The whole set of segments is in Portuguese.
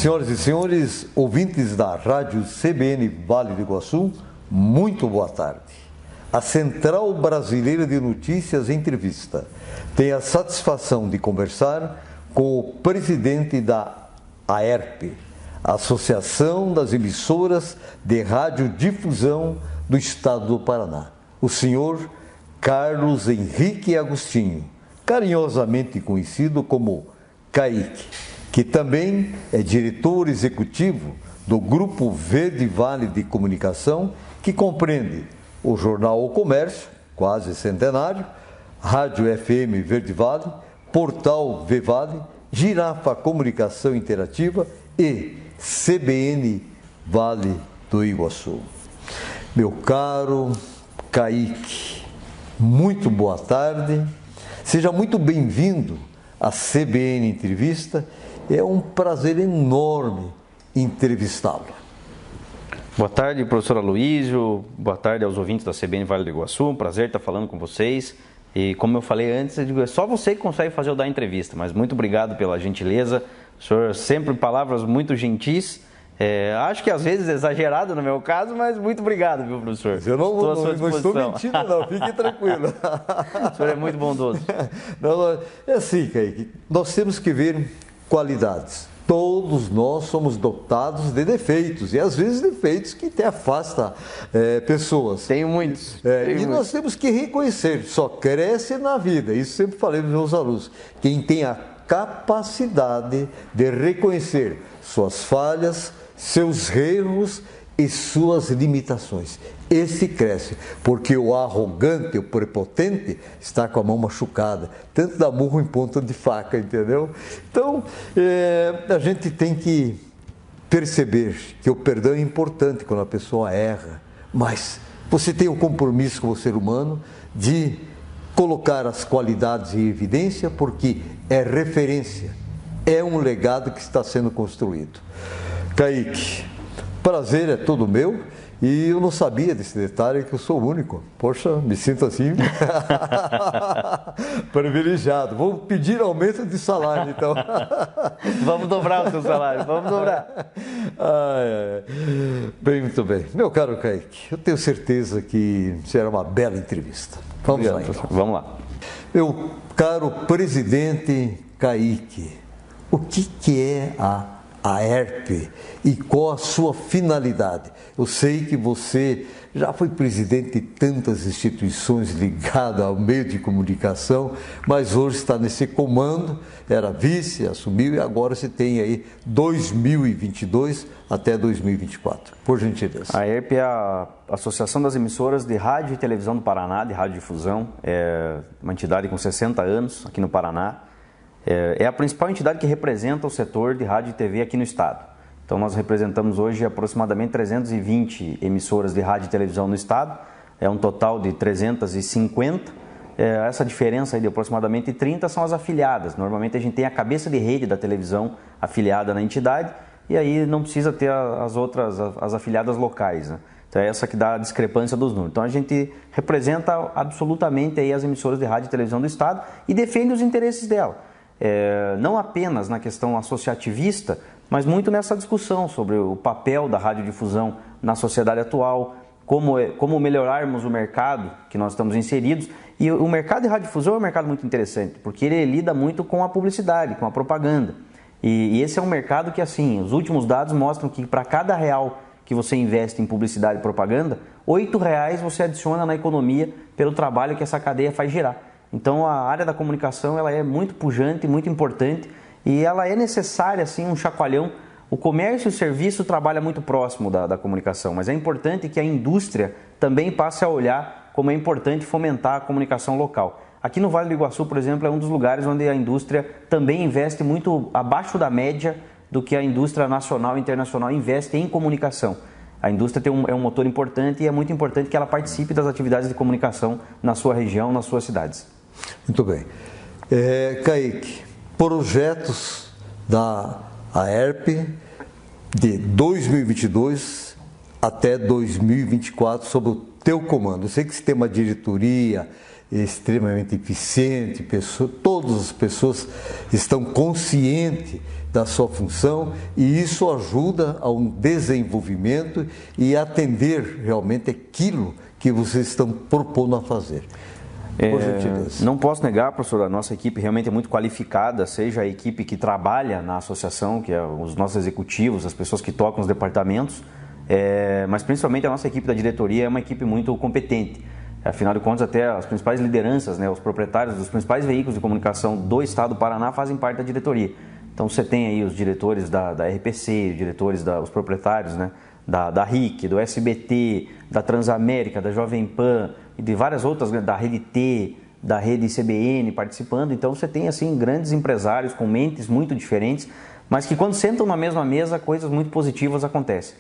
Senhoras e senhores, ouvintes da Rádio CBN Vale do Iguaçu, muito boa tarde. A Central Brasileira de Notícias Entrevista tem a satisfação de conversar com o presidente da AERP, Associação das Emissoras de Radiodifusão do Estado do Paraná, o senhor Carlos Henrique Agostinho, carinhosamente conhecido como Kaique, que também é diretor executivo do Grupo Verde Vale de Comunicação, que compreende o Jornal O Comércio, quase centenário, Rádio FM Verde Vale, Portal V-Vale, Girafa Comunicação Interativa e CBN Vale do Iguaçu. Meu caro Kaique, muito boa tarde, seja muito bem-vindo à CBN Entrevista. É um prazer enorme entrevistá-lo. Boa tarde, professor Aloísio. Boa tarde aos ouvintes da CBN Vale do Iguaçu. Um prazer estar falando com vocês. E como eu falei antes, eu digo, é só você que consegue fazer eu dar a entrevista. Mas muito obrigado pela gentileza. O senhor sempre palavras muito gentis. Acho que às vezes exagerado no meu caso, mas muito obrigado, viu, professor? Eu não estou mentindo, não. Fique tranquilo. O senhor é muito bondoso. Não, é assim, Kaique. Nós temos que ver qualidades. Todos nós somos dotados de defeitos, e às vezes defeitos que até afastam pessoas. Tenho muitos. Nós temos que reconhecer, só cresce na vida, isso sempre falei para os meus alunos, quem tem a capacidade de reconhecer suas falhas, seus erros e suas limitações. Esse cresce, porque o arrogante, o prepotente, está com a mão machucada, tanto dá murro em ponta de faca, entendeu? Então, a gente tem que perceber que o perdão é importante quando a pessoa erra, mas você tem o compromisso com o ser humano de colocar as qualidades em evidência, porque é referência, é um legado que está sendo construído. Kaique, prazer é todo meu. E eu não sabia desse detalhe, que eu sou o único. Poxa, me sinto assim privilegiado. Vou pedir aumento de salário, então. Vamos dobrar o seu salário, vamos dobrar. Bem, muito bem. Meu caro Kaique, eu tenho certeza que será uma bela entrevista. Vamos lá, então. Vamos lá. Meu caro presidente Kaique, o que é a AERP e qual a sua finalidade? Eu sei que você já foi presidente de tantas instituições ligadas ao meio de comunicação, mas hoje está nesse comando, era vice, assumiu e agora você tem aí 2022 até 2024. Por gentileza. A AERP é a Associação das Emissoras de Rádio e Televisão do Paraná, de radiodifusão, é uma entidade com 60 anos aqui no Paraná. É a principal entidade que representa o setor de rádio e TV aqui no estado. Então nós representamos hoje aproximadamente 320 emissoras de rádio e televisão no estado, é um total de 350. Essa diferença aí de aproximadamente 30 são as afiliadas. Normalmente a gente tem a cabeça de rede da televisão afiliada na entidade e aí não precisa ter as outras, as afiliadas locais, né? Então é essa que dá a discrepância dos números. Então a gente representa absolutamente aí as emissoras de rádio e televisão do estado e defende os interesses dela. Não apenas na questão associativista, mas muito nessa discussão sobre o papel da radiodifusão na sociedade atual, como melhorarmos o mercado que nós estamos inseridos. E o mercado de radiodifusão é um mercado muito interessante, porque ele lida muito com a publicidade, com a propaganda. E esse é um mercado que, assim, os últimos dados mostram que para cada real que você investe em publicidade e propaganda, R$8 você adiciona na economia pelo trabalho que essa cadeia faz girar. Então a área da comunicação ela é muito pujante, muito importante e ela é necessária, assim, um chacoalhão. O comércio e o serviço trabalha muito próximo da comunicação, mas é importante que a indústria também passe a olhar como é importante fomentar a comunicação local. Aqui no Vale do Iguaçu, por exemplo, é um dos lugares onde a indústria também investe muito abaixo da média do que a indústria nacional e internacional investe em comunicação. A indústria é um motor importante e é muito importante que ela participe das atividades de comunicação na sua região, nas suas cidades. Muito bem. Kaique, projetos da AERP de 2022 até 2024 sob o teu comando. Eu sei que você tem uma diretoria extremamente eficiente, todas as pessoas estão conscientes da sua função e isso ajuda a um desenvolvimento e atender realmente aquilo que vocês estão propondo a fazer. Por gentileza. Não posso negar, professor, a nossa equipe realmente é muito qualificada, seja a equipe que trabalha na associação, que é os nossos executivos, as pessoas que tocam os departamentos, mas principalmente a nossa equipe da diretoria é uma equipe muito competente. Afinal de contas, até as principais lideranças, né, os proprietários dos principais veículos de comunicação do estado do Paraná fazem parte da diretoria. Então você tem aí os diretores da RPC, os diretores, os proprietários, né, da RIC, do SBT, da Transamérica, da Jovem Pan e de várias outras, da Rede T, da Rede CBN participando. Então você tem assim grandes empresários com mentes muito diferentes, mas que quando sentam na mesma mesa, coisas muito positivas acontecem.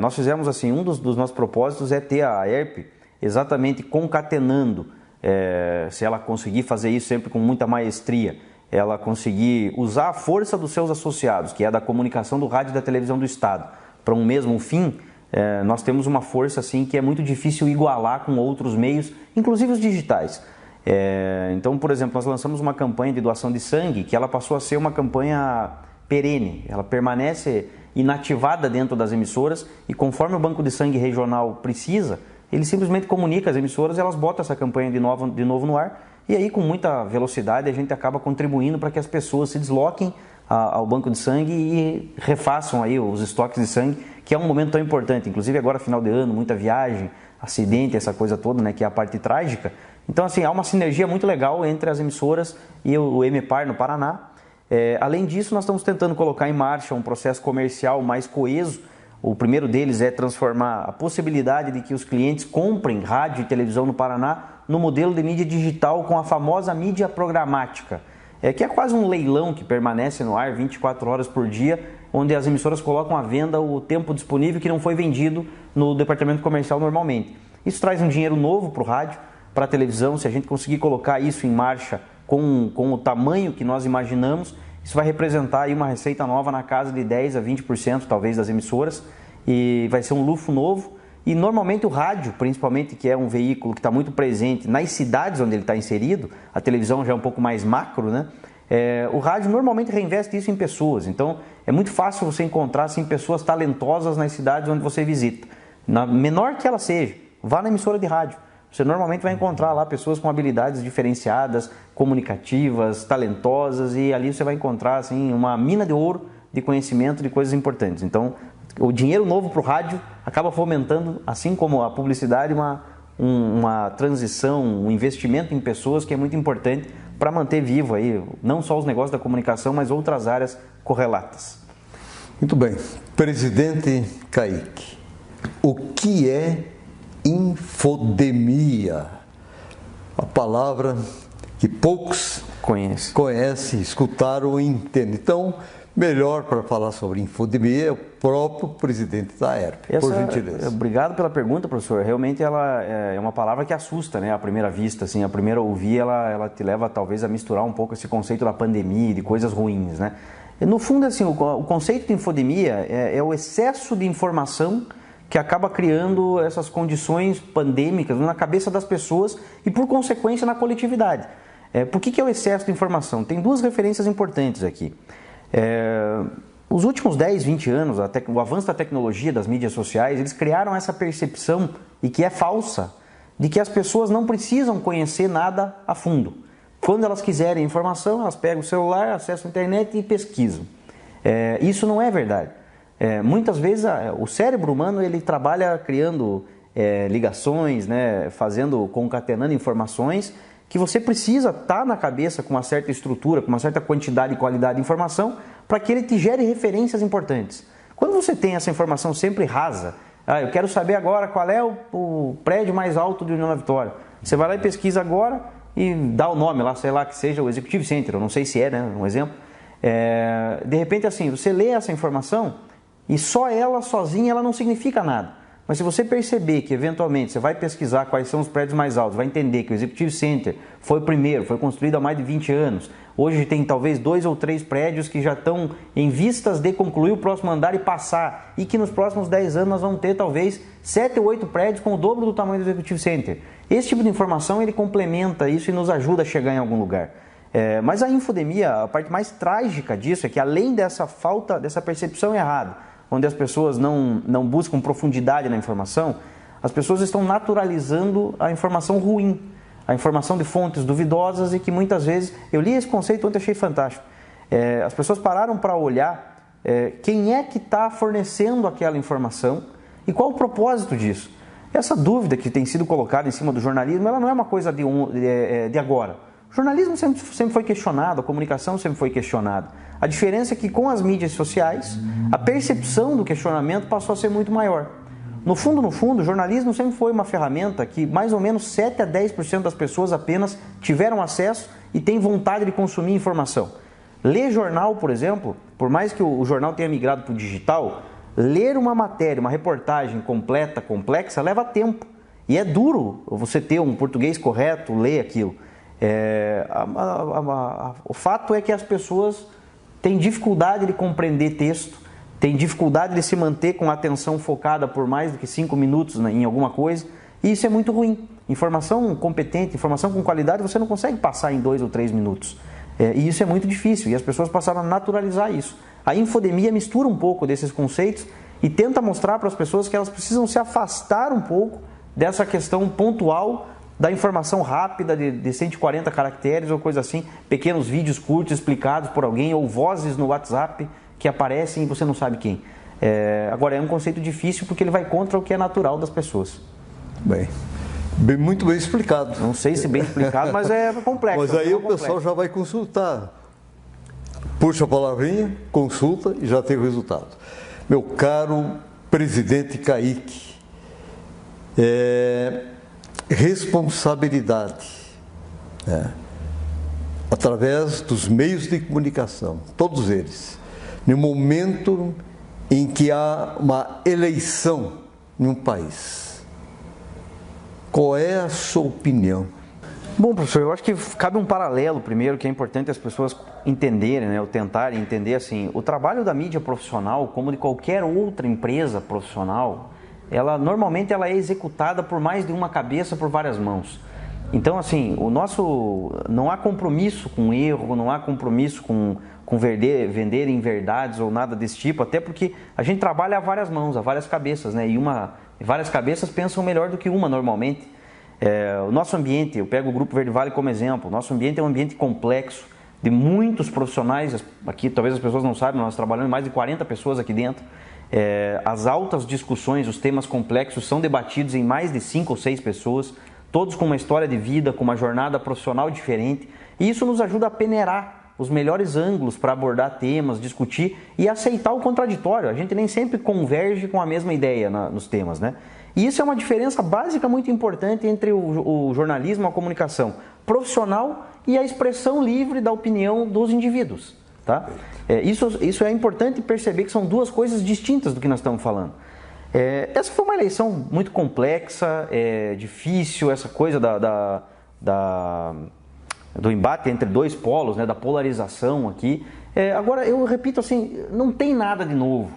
Nós fizemos assim, um dos nossos propósitos é ter a ERP exatamente concatenando, se ela conseguir fazer isso sempre com muita maestria, ela conseguir usar a força dos seus associados, que é da comunicação do rádio e da televisão do Estado, para um mesmo fim, nós temos uma força assim que é muito difícil igualar com outros meios, inclusive os digitais. Então, por exemplo, nós lançamos uma campanha de doação de sangue, que ela passou a ser uma campanha perene, ela permanece inativada dentro das emissoras e conforme o Banco de Sangue Regional precisa, ele simplesmente comunica às emissoras e elas botam essa campanha de novo no ar e aí com muita velocidade a gente acaba contribuindo para que as pessoas se desloquem ao banco de sangue e refaçam aí os estoques de sangue, que é um momento tão importante, inclusive agora final de ano, muita viagem, acidente, essa coisa toda, né, que é a parte trágica. Então assim, há uma sinergia muito legal entre as emissoras e o EMEPAR no Paraná. Além disso, nós estamos tentando colocar em marcha um processo comercial mais coeso. O primeiro deles é transformar a possibilidade de que os clientes comprem rádio e televisão no Paraná no modelo de mídia digital com a famosa mídia programática, que é quase um leilão que permanece no ar 24 horas por dia, onde as emissoras colocam à venda o tempo disponível que não foi vendido no departamento comercial normalmente. Isso traz um dinheiro novo para o rádio, para a televisão. Se a gente conseguir colocar isso em marcha com o tamanho que nós imaginamos, isso vai representar aí uma receita nova na casa de 10% a 20% talvez das emissoras e vai ser um lufo novo. E normalmente o rádio, principalmente, que é um veículo que está muito presente nas cidades onde ele está inserido, a televisão já é um pouco mais macro, né? O rádio normalmente reinveste isso em pessoas, então é muito fácil você encontrar assim, pessoas talentosas nas cidades onde você visita, na menor que ela seja, vá na emissora de rádio. Você normalmente vai encontrar lá pessoas com habilidades diferenciadas, comunicativas, talentosas, e ali você vai encontrar assim, uma mina de ouro de conhecimento de coisas importantes. Então, o dinheiro novo para o rádio acaba fomentando, assim como a publicidade, uma transição, um investimento em pessoas que é muito importante para manter vivo aí, não só os negócios da comunicação, mas outras áreas correlatas. Muito bem. Presidente Kaique, o que é infodemia? A palavra que poucos conhecem, escutaram ou entendem. Então, melhor para falar sobre infodemia é o próprio presidente da ERP, por gentileza. Obrigado pela pergunta, professor. Realmente ela é uma palavra que assusta, né? À primeira vista, assim, a primeira ouvir, ela te leva talvez a misturar um pouco esse conceito da pandemia, de coisas ruins, né? No fundo, assim, o conceito de infodemia é o excesso de informação que acaba criando essas condições pandêmicas na cabeça das pessoas e, por consequência, na coletividade. Por que é o excesso de informação? Tem duas referências importantes aqui. Os últimos 10, 20 anos, o avanço da tecnologia, das mídias sociais, eles criaram essa percepção, e que é falsa, de que as pessoas não precisam conhecer nada a fundo. Quando elas quiserem informação, elas pegam o celular, acessam a internet e pesquisam. Isso não é verdade. Muitas vezes o cérebro humano ele trabalha criando ligações, né, concatenando informações que você precisa estar na cabeça com uma certa estrutura, com uma certa quantidade e qualidade de informação para que ele te gere referências importantes. Quando você tem essa informação sempre rasa, eu quero saber agora qual é o prédio mais alto de União da Vitória. Você vai lá e pesquisa agora e dá o nome lá, sei lá, que seja o Executive Center, eu não sei se né, um exemplo. De repente, assim, você lê essa informação e só ela sozinha ela não significa nada. Mas se você perceber que, eventualmente, você vai pesquisar quais são os prédios mais altos, vai entender que o Executive Center foi o primeiro, foi construído há mais de 20 anos. Hoje tem talvez 2 ou 3 prédios que já estão em vistas de concluir o próximo andar e passar. E que nos próximos 10 anos nós vamos ter talvez 7 ou 8 prédios com o dobro do tamanho do Executive Center. Esse tipo de informação ele complementa isso e nos ajuda a chegar em algum lugar. Mas a infodemia, a parte mais trágica disso é que além dessa falta, dessa percepção errada, onde as pessoas não buscam profundidade na informação, as pessoas estão naturalizando a informação ruim, a informação de fontes duvidosas e que muitas vezes, eu li esse conceito ontem e achei fantástico, as pessoas pararam para olhar quem é que está fornecendo aquela informação e qual o propósito disso. Essa dúvida que tem sido colocada em cima do jornalismo, ela não é uma coisa de agora. O jornalismo sempre foi questionado, a comunicação sempre foi questionada. A diferença é que com as mídias sociais, a percepção do questionamento passou a ser muito maior. No fundo, o jornalismo sempre foi uma ferramenta que mais ou menos 7 a 10% das pessoas apenas tiveram acesso e têm vontade de consumir informação. Ler jornal, por exemplo, por mais que o jornal tenha migrado para o digital, ler uma matéria, uma reportagem completa, complexa, leva tempo. E é duro você ter um português correto, ler aquilo. O fato é que as pessoas têm dificuldade de compreender texto, têm dificuldade de se manter com a atenção focada por mais do que 5 minutos em alguma coisa, e isso é muito ruim. Informação competente, informação com qualidade, você não consegue passar em 2 ou 3 minutos. E isso é muito difícil, e as pessoas passaram a naturalizar isso. A infodemia mistura um pouco desses conceitos e tenta mostrar para as pessoas que elas precisam se afastar um pouco dessa questão pontual da informação rápida de 140 caracteres ou coisa assim, pequenos vídeos curtos explicados por alguém ou vozes no WhatsApp que aparecem e você não sabe quem. Agora, é um conceito difícil porque ele vai contra o que é natural das pessoas. Muito bem explicado. Não sei se bem explicado, mas é complexo. Mas aí o pessoal já vai consultar. Puxa a palavrinha, consulta e já tem o resultado. Meu caro presidente Kaique, responsabilidade, através dos meios de comunicação, todos eles, no momento em que há uma eleição em um país. Qual é a sua opinião? Bom, professor, eu acho que cabe um paralelo primeiro, que é importante as pessoas entenderem, né, ou tentarem entender assim, o trabalho da mídia profissional, como de qualquer outra empresa profissional, normalmente ela é executada por mais de uma cabeça, por várias mãos. Então, assim, não há compromisso com erro, não há compromisso com vender em verdades ou nada desse tipo, até porque a gente trabalha a várias mãos, a várias cabeças, né? E várias cabeças pensam melhor do que uma normalmente. O nosso ambiente, eu pego o Grupo Verde Vale como exemplo, o nosso ambiente é um ambiente complexo, de muitos profissionais, aqui talvez as pessoas não saibam, nós trabalhamos mais de 40 pessoas aqui dentro. As altas discussões, os temas complexos são debatidos em mais de 5 ou 6 pessoas, todos com uma história de vida, com uma jornada profissional diferente, e isso nos ajuda a peneirar os melhores ângulos para abordar temas, discutir e aceitar o contraditório. A gente nem sempre converge com a mesma ideia nos temas, né? E isso é uma diferença básica muito importante entre o jornalismo e a comunicação profissional e a expressão livre da opinião dos indivíduos, tá? Isso é importante perceber que são duas coisas distintas do que nós estamos falando. Essa foi uma eleição muito complexa, difícil, essa coisa do embate entre dois polos, né, da polarização aqui. Agora, eu repito assim, não tem nada de novo,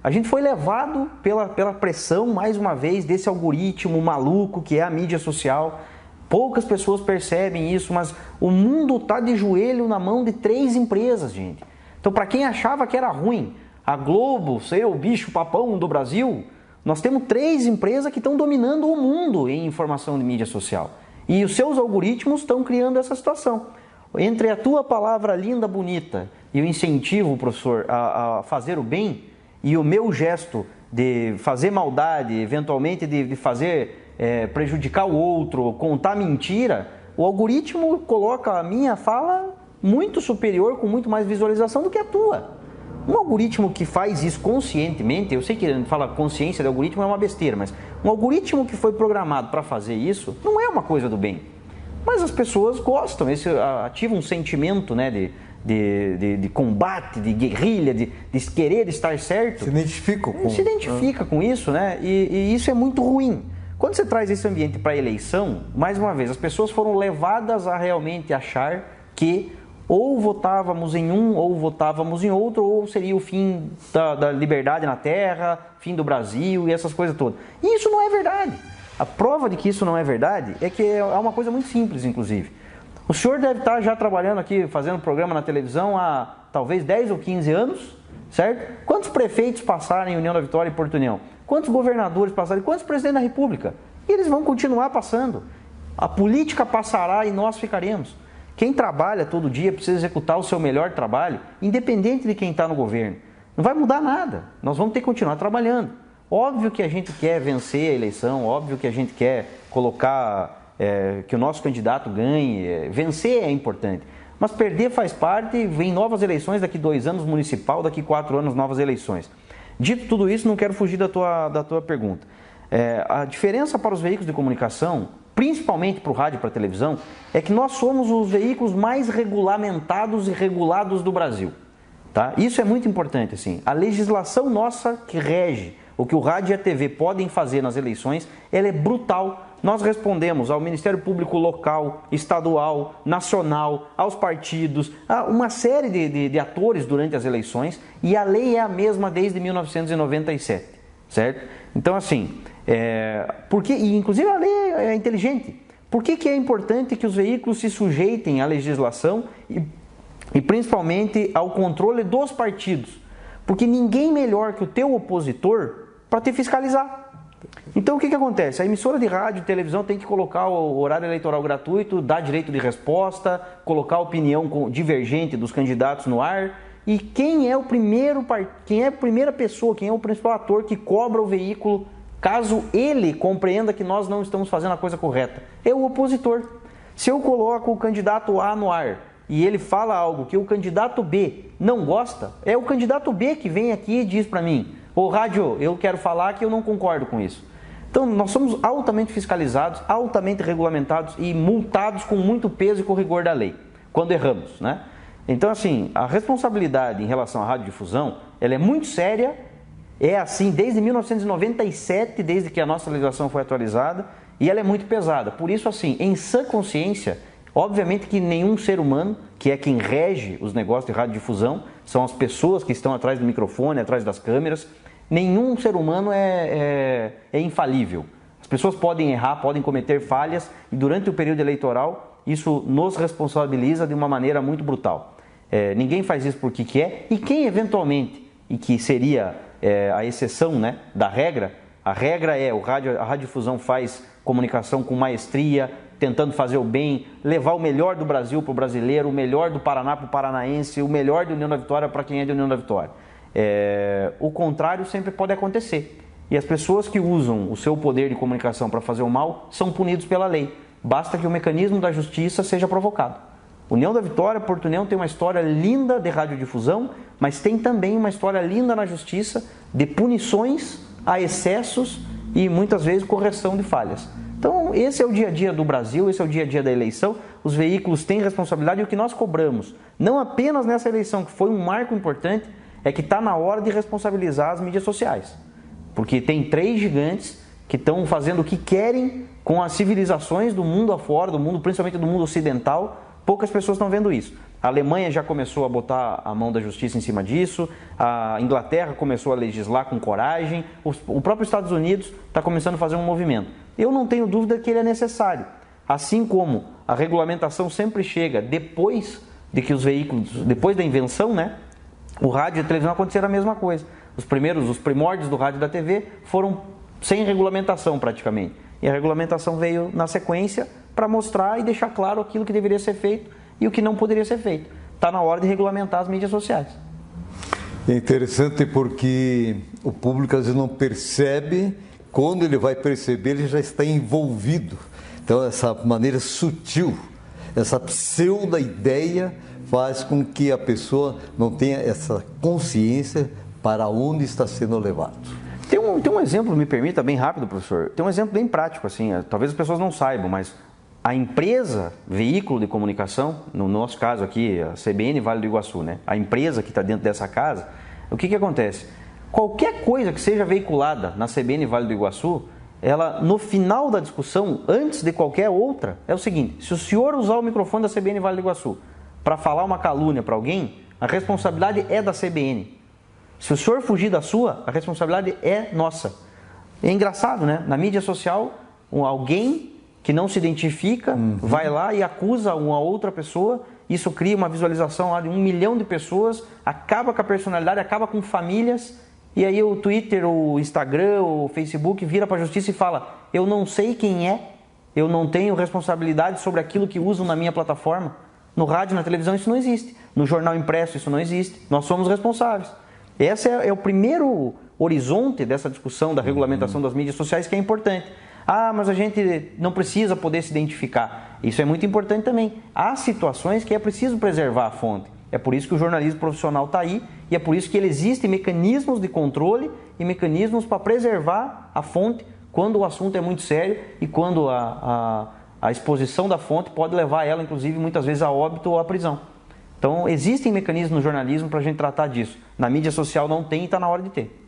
A gente foi levado pela pressão, mais uma vez, desse algoritmo maluco que é a mídia social. Poucas pessoas percebem isso, mas o mundo está de joelho na mão de 3 empresas, gente. Então, para quem achava que era ruim, a Globo ser o bicho papão do Brasil, nós temos 3 empresas que estão dominando o mundo em informação de mídia social. E os seus algoritmos estão criando essa situação. Entre a tua palavra linda, bonita, e o incentivo, professor, a fazer o bem, e o meu gesto de fazer maldade, eventualmente de fazer prejudicar o outro, contar mentira, o algoritmo coloca a minha fala muito superior, com muito mais visualização do que a tua. Um algoritmo que faz isso conscientemente, eu sei que a gente fala consciência de algoritmo é uma besteira, mas um algoritmo que foi programado para fazer isso não é uma coisa do bem. Mas as pessoas gostam, ativa um sentimento, né, de combate, de guerrilha, de querer estar certo. Se identifica com isso, né? E isso é muito ruim. Quando você traz esse ambiente para a eleição, mais uma vez, as pessoas foram levadas a realmente achar que ou votávamos em um, ou votávamos em outro, ou seria o fim da liberdade na Terra, fim do Brasil e essas coisas todas. E isso não é verdade. A prova de que isso não é verdade é que é uma coisa muito simples, inclusive. O senhor deve estar já trabalhando aqui, fazendo programa na televisão há talvez 10 ou 15 anos, certo? Quantos prefeitos passaram em União da Vitória e Porto União? Quantos governadores passaram? E quantos presidentes da República? E eles vão continuar passando. A política passará e nós ficaremos. Quem trabalha todo dia precisa executar o seu melhor trabalho, independente de quem está no governo. Não vai mudar nada. Nós vamos ter que continuar trabalhando. Óbvio que a gente quer vencer a eleição, óbvio que a gente quer colocar que o nosso candidato ganhe. Vencer é importante. Mas perder faz parte, vem novas eleições, daqui 2 anos municipal, daqui 4 anos novas eleições. Dito tudo isso, não quero fugir da tua pergunta. A diferença para os veículos de comunicação, principalmente para o rádio e para a televisão, é que nós somos os veículos mais regulamentados e regulados do Brasil. Tá? Isso é muito importante. Assim. A legislação nossa que rege o que o rádio e a TV podem fazer nas eleições, ela é brutal. Nós respondemos ao Ministério Público local, estadual, nacional, aos partidos, a uma série de atores durante as eleições, e a lei é a mesma desde 1997, certo? Então, assim, e inclusive a lei é inteligente. Por que é importante que os veículos se sujeitem à legislação e principalmente ao controle dos partidos? Porque ninguém melhor que o teu opositor para te fiscalizar. Então o que acontece? A emissora de rádio e televisão tem que colocar o horário eleitoral gratuito, dar direito de resposta, colocar a opinião divergente dos candidatos no ar. E quem é a primeira pessoa, quem é o principal ator que cobra o veículo, caso ele compreenda que nós não estamos fazendo a coisa correta? É o opositor. Se eu coloco o candidato A no ar e ele fala algo que o candidato B não gosta, é o candidato B que vem aqui e diz para mim: ô rádio, eu quero falar que eu não concordo com isso. Então nós somos altamente fiscalizados, altamente regulamentados e multados com muito peso e com rigor da lei, quando erramos, né? Então assim, a responsabilidade em relação à radiodifusão, ela é muito séria, é assim desde 1997, desde que a nossa legislação foi atualizada, e ela é muito pesada. Por isso assim, em sã consciência, obviamente que nenhum ser humano, que é quem rege os negócios de radiodifusão, são as pessoas que estão atrás do microfone, atrás das câmeras, nenhum ser humano é infalível. As pessoas podem errar, podem cometer falhas, e durante o período eleitoral, isso nos responsabiliza de uma maneira muito brutal. Ninguém faz isso porque quer, e quem eventualmente, e que seria a exceção, né, da regra, a regra é a radiodifusão faz comunicação com maestria, tentando fazer o bem, levar o melhor do Brasil para o brasileiro, o melhor do Paraná para o paranaense, o melhor de União da Vitória para quem é de União da Vitória. O contrário sempre pode acontecer. E as pessoas que usam o seu poder de comunicação para fazer o mal são punidos pela lei. Basta que o mecanismo da justiça seja provocado. União da Vitória, Porto União tem uma história linda de radiodifusão, mas tem também uma história linda na justiça de punições a excessos e muitas vezes correção de falhas. Então esse é o dia a dia do Brasil, esse é o dia a dia da eleição. Os veículos têm responsabilidade, e o que nós cobramos, não apenas nessa eleição, que foi um marco importante, é que está na hora de responsabilizar as mídias sociais. Porque tem 3 gigantes que estão fazendo o que querem com as civilizações do mundo afora, do mundo, principalmente do mundo ocidental. Poucas pessoas estão vendo isso. A Alemanha já começou a botar a mão da justiça em cima disso, a Inglaterra começou a legislar com coragem, o próprio Estados Unidos está começando a fazer um movimento. Eu não tenho dúvida que ele é necessário. Assim como a regulamentação sempre chega depois de que os veículos, depois da invenção, né? O rádio e a televisão aconteceram a mesma coisa. Os primórdios do rádio e da TV foram sem regulamentação praticamente. E a regulamentação veio na sequência para mostrar e deixar claro aquilo que deveria ser feito e o que não poderia ser feito. Está na hora de regulamentar as mídias sociais. É interessante porque o público às vezes não percebe, quando ele vai perceber ele já está envolvido. Então essa maneira sutil, essa pseudo-ideia faz com que a pessoa não tenha essa consciência para onde está sendo levado. Tem um exemplo, me permita, bem rápido, professor. Tem um exemplo bem prático, assim, talvez as pessoas não saibam, mas a empresa, veículo de comunicação, no nosso caso aqui, a CBN Vale do Iguaçu, né? A empresa que está dentro dessa casa, o que acontece? Qualquer coisa que seja veiculada na CBN Vale do Iguaçu, ela, no final da discussão, antes de qualquer outra, é o seguinte: se o senhor usar o microfone da CBN Vale do Iguaçu para falar uma calúnia para alguém, a responsabilidade é da CBN. Se o senhor fugir da sua, a responsabilidade é nossa. É engraçado, né? Na mídia social, alguém que não se identifica vai lá e acusa uma outra pessoa, isso cria uma visualização lá de 1 milhão de pessoas, acaba com a personalidade, acaba com famílias, e aí o Twitter, o Instagram, o Facebook vira para a justiça e fala: eu não sei quem é, eu não tenho responsabilidade sobre aquilo que usam na minha plataforma. No rádio, na televisão, isso não existe. No jornal impresso, isso não existe. Nós somos responsáveis. Esse é o primeiro horizonte dessa discussão da regulamentação das mídias sociais, que é importante. Ah, mas a gente não precisa poder se identificar. Isso é muito importante também. Há situações que é preciso preservar a fonte. É por isso que o jornalismo profissional está aí e é por isso que existem mecanismos de controle e mecanismos para preservar a fonte quando o assunto é muito sério e quando a exposição da fonte pode levar ela, inclusive, muitas vezes a óbito ou à prisão. Então, existem mecanismos no jornalismo para a gente tratar disso. Na mídia social não tem e está na hora de ter.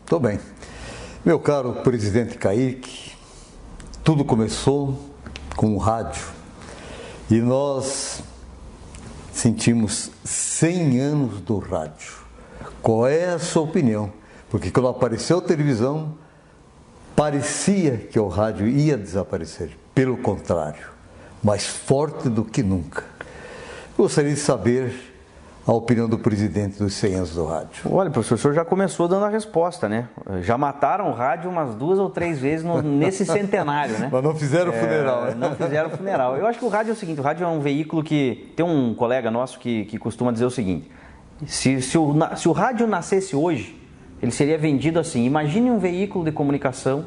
Tô bem. Meu caro presidente Kaique, tudo começou com o rádio e nós sentimos 100 anos do rádio. Qual é a sua opinião? Porque quando apareceu a televisão, parecia que o rádio ia desaparecer. Pelo contrário, mais forte do que nunca. Gostaria de saber a opinião do presidente dos 100 anos do rádio. Olha, professor, o senhor já começou dando a resposta, né? Já mataram o rádio umas 2 ou 3 vezes nesse centenário, né? Mas não fizeram o funeral, né? Não fizeram o funeral. Eu acho que o rádio é o seguinte: o rádio é um veículo que... Tem um colega nosso que costuma dizer o seguinte: se o rádio nascesse hoje, ele seria vendido assim. Imagine um veículo de comunicação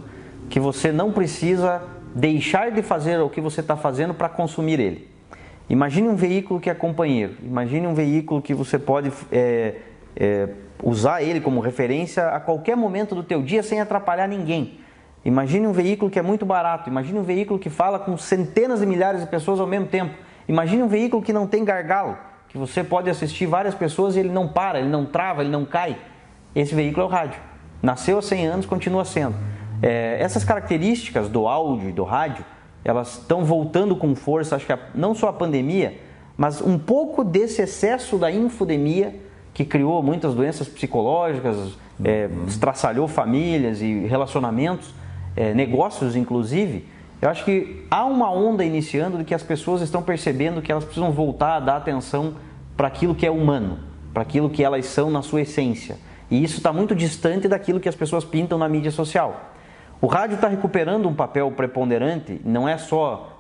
que você não precisa deixar de fazer o que você está fazendo para consumir ele. Imagine um veículo que é companheiro, imagine um veículo que você pode usar ele como referência a qualquer momento do teu dia sem atrapalhar ninguém. Imagine um veículo que é muito barato, imagine um veículo que fala com centenas de milhares de pessoas ao mesmo tempo. Imagine um veículo que não tem gargalo, que você pode assistir várias pessoas e ele não para, ele não trava, ele não cai. Esse veículo é o rádio. Nasceu há 100 anos, continua sendo. Essas características do áudio e do rádio, elas estão voltando com força, acho que não só a pandemia, mas um pouco desse excesso da infodemia que criou muitas doenças psicológicas, estraçalhou famílias e relacionamentos, negócios inclusive. Eu acho que há uma onda iniciando de que as pessoas estão percebendo que elas precisam voltar a dar atenção para aquilo que é humano, para aquilo que elas são na sua essência. E isso está muito distante daquilo que as pessoas pintam na mídia social. O rádio está recuperando um papel preponderante, não é só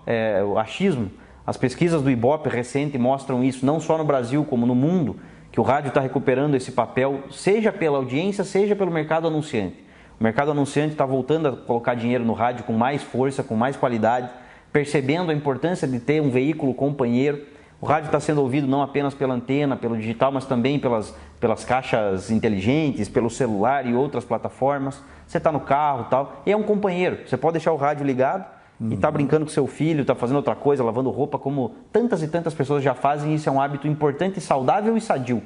o achismo. As pesquisas do Ibope recente mostram isso, não só no Brasil como no mundo, que o rádio está recuperando esse papel, seja pela audiência, seja pelo mercado anunciante. O mercado anunciante está voltando a colocar dinheiro no rádio com mais força, com mais qualidade, percebendo a importância de ter um veículo companheiro. O rádio está sendo ouvido não apenas pela antena, pelo digital, mas também pelas caixas inteligentes, pelo celular e outras plataformas. Você está no carro e tal, e é um companheiro. Você pode deixar o rádio ligado e está brincando com seu filho, está fazendo outra coisa, lavando roupa, como tantas e tantas pessoas já fazem. Isso é um hábito importante, saudável e sadio.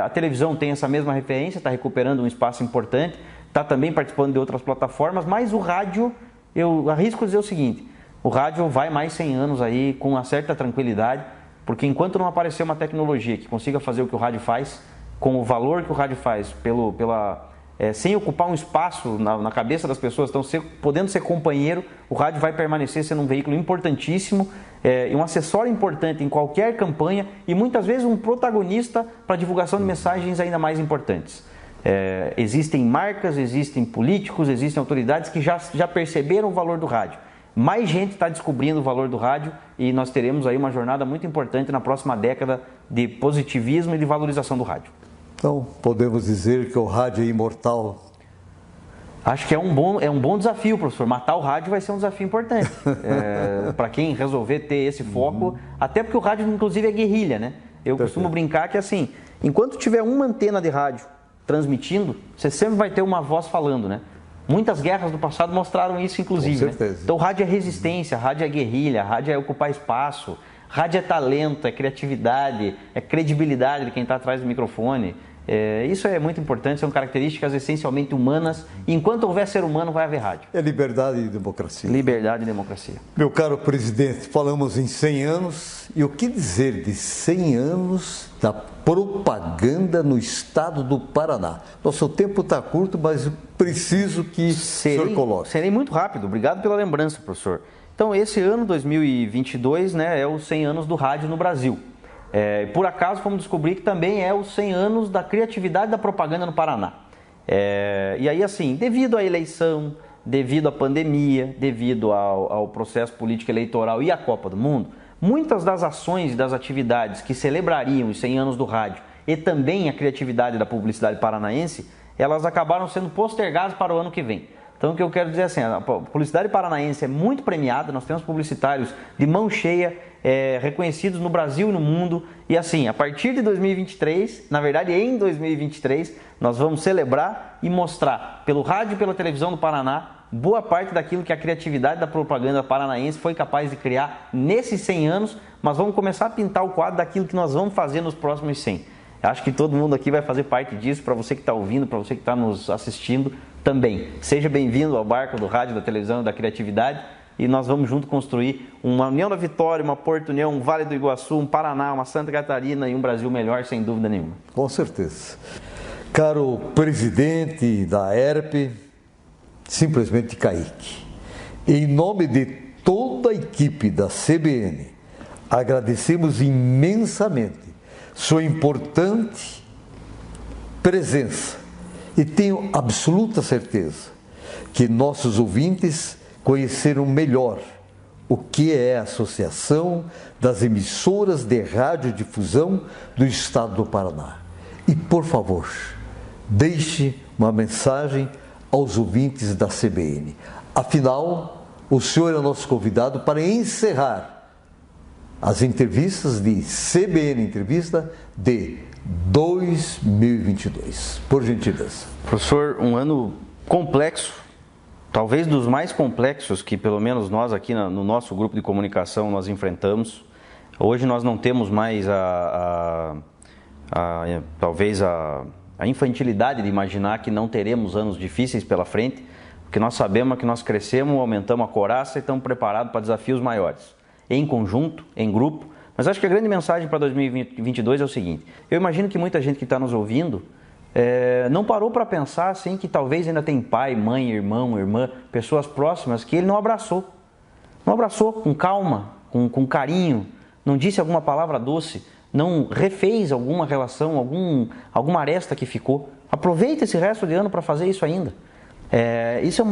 A televisão tem essa mesma referência, está recuperando um espaço importante, está também participando de outras plataformas, mas o rádio, eu arrisco dizer o seguinte: o rádio vai mais 100 anos aí com uma certa tranquilidade, porque enquanto não aparecer uma tecnologia que consiga fazer o que o rádio faz, com o valor que o rádio faz, sem ocupar um espaço na cabeça das pessoas, podendo ser companheiro, o rádio vai permanecer sendo um veículo importantíssimo, e um acessório importante em qualquer campanha e muitas vezes um protagonista para a divulgação de mensagens ainda mais importantes. Existem marcas, existem políticos, existem autoridades que já perceberam o valor do rádio. Mais gente está descobrindo o valor do rádio e nós teremos aí uma jornada muito importante na próxima década de positivismo e de valorização do rádio. Então, podemos dizer que o rádio é imortal? Acho que é um bom desafio, professor. Matar o rádio vai ser um desafio importante. Para quem resolver ter esse foco, até porque o rádio, inclusive, é guerrilha, né? Eu costumo brincar que, assim, enquanto tiver uma antena de rádio transmitindo, você sempre vai ter uma voz falando, né? Muitas guerras do passado mostraram isso, inclusive. Com certeza. Né? Então, rádio é resistência, rádio é guerrilha, rádio é ocupar espaço, rádio é talento, é criatividade, é credibilidade de quem está atrás do microfone. Isso é muito importante, são características essencialmente humanas. E enquanto houver ser humano, vai haver rádio. É liberdade e democracia. Liberdade e democracia. Meu caro presidente, falamos em 100 anos. E o que dizer de 100 anos da propaganda no estado do Paraná? Nosso tempo está curto, mas preciso que o senhor coloque. Serei muito rápido. Obrigado pela lembrança, professor. Então, esse ano, 2022, né, é os 100 anos do rádio no Brasil. Por acaso, fomos descobrir que também é os 100 anos da criatividade da propaganda no Paraná. E aí, assim, devido à eleição, devido à pandemia, devido ao processo político eleitoral e à Copa do Mundo, muitas das ações e das atividades que celebrariam os 100 anos do rádio e também a criatividade da publicidade paranaense, elas acabaram sendo postergadas para o ano que vem. Então, o que eu quero dizer é assim, a publicidade paranaense é muito premiada, nós temos publicitários de mão cheia, reconhecidos no Brasil e no mundo, e assim, a partir de 2023, na verdade em 2023, nós vamos celebrar e mostrar pelo rádio e pela televisão do Paraná boa parte daquilo que a criatividade da propaganda paranaense foi capaz de criar nesses 100 anos, mas vamos começar a pintar o quadro daquilo que nós vamos fazer nos próximos 100. Acho que todo mundo aqui vai fazer parte disso, para você que está ouvindo, para você que está nos assistindo também. Seja bem-vindo ao barco do rádio, da televisão e da criatividade, e nós vamos junto construir uma União da Vitória, uma Porto União, um Vale do Iguaçu, um Paraná, uma Santa Catarina e um Brasil melhor, sem dúvida nenhuma. Com certeza. Caro presidente da ERP, simplesmente Kaique, em nome de toda a equipe da CBN, agradecemos imensamente sua importante presença e tenho absoluta certeza que nossos ouvintes conheceram melhor o que é a Associação das Emissoras de Radiodifusão do Estado do Paraná. E, por favor, deixe uma mensagem aos ouvintes da CBN. Afinal, o senhor é nosso convidado para encerrar as entrevistas de CBN Entrevista de 2022. Por gentileza. Professor, um ano complexo, talvez dos mais complexos que pelo menos nós aqui no nosso grupo de comunicação nós enfrentamos. Hoje nós não temos mais talvez a infantilidade de imaginar que não teremos anos difíceis pela frente, porque nós sabemos que nós crescemos, aumentamos a couraça e estamos preparados para desafios maiores. Em conjunto, em grupo, mas acho que a grande mensagem para 2022 é o seguinte: eu imagino que muita gente que está nos ouvindo não parou para pensar assim que talvez ainda tem pai, mãe, irmão, irmã, pessoas próximas que ele não abraçou com calma, com carinho, não disse alguma palavra doce, não refez alguma relação, alguma aresta que ficou. Aproveita esse resto de ano para fazer isso ainda. Isso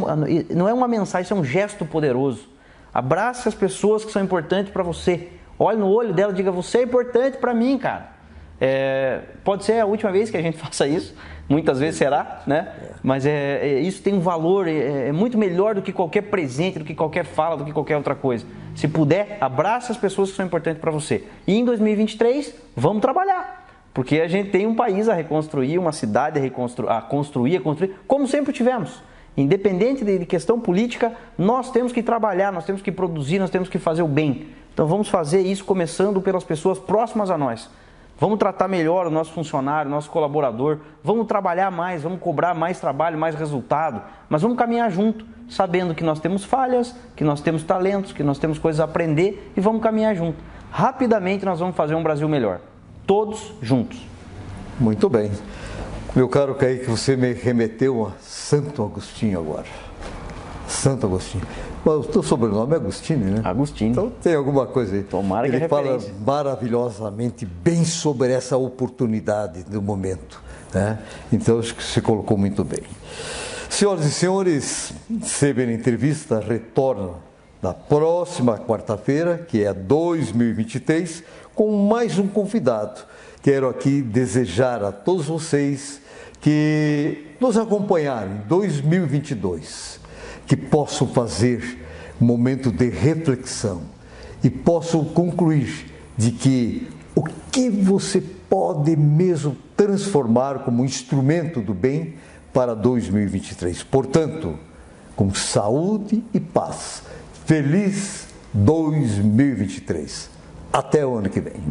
não é uma mensagem, isso é um gesto poderoso. Abrace as pessoas que são importantes para você. Olhe no olho dela e diga: você é importante para mim, cara. Pode ser a última vez que a gente faça isso. Muitas vezes será, né? Mas isso tem um valor, é muito melhor do que qualquer presente, do que qualquer fala, do que qualquer outra coisa. Se puder, abrace as pessoas que são importantes para você. E em 2023, vamos trabalhar. Porque a gente tem um país a reconstruir, uma cidade a construir, como sempre tivemos. Independente de questão política, nós temos que trabalhar, nós temos que produzir, nós temos que fazer o bem. Então vamos fazer isso começando pelas pessoas próximas a nós. Vamos tratar melhor o nosso funcionário, o nosso colaborador, vamos trabalhar mais, vamos cobrar mais trabalho, mais resultado, mas vamos caminhar junto, sabendo que nós temos falhas, que nós temos talentos, que nós temos coisas a aprender e vamos caminhar junto. Rapidamente nós vamos fazer um Brasil melhor, todos juntos. Muito bem. Meu caro Kaique, você me remeteu a Santo Agostinho agora. Santo Agostinho. Mas o teu sobrenome é Agostini, né? Agostini. Então tem alguma coisa aí. Tomara que ele fala maravilhosamente bem sobre essa oportunidade do momento, né? Então acho que se colocou muito bem. Senhoras e senhores, CBN Entrevista retorna na próxima quarta-feira, que é 2023, com mais um convidado. Quero aqui desejar a todos vocês que nos acompanharem em 2022, que possam fazer um momento de reflexão e possam concluir de que o que você pode mesmo transformar como instrumento do bem para 2023. Portanto, com saúde e paz. Feliz 2023. Até o ano que vem.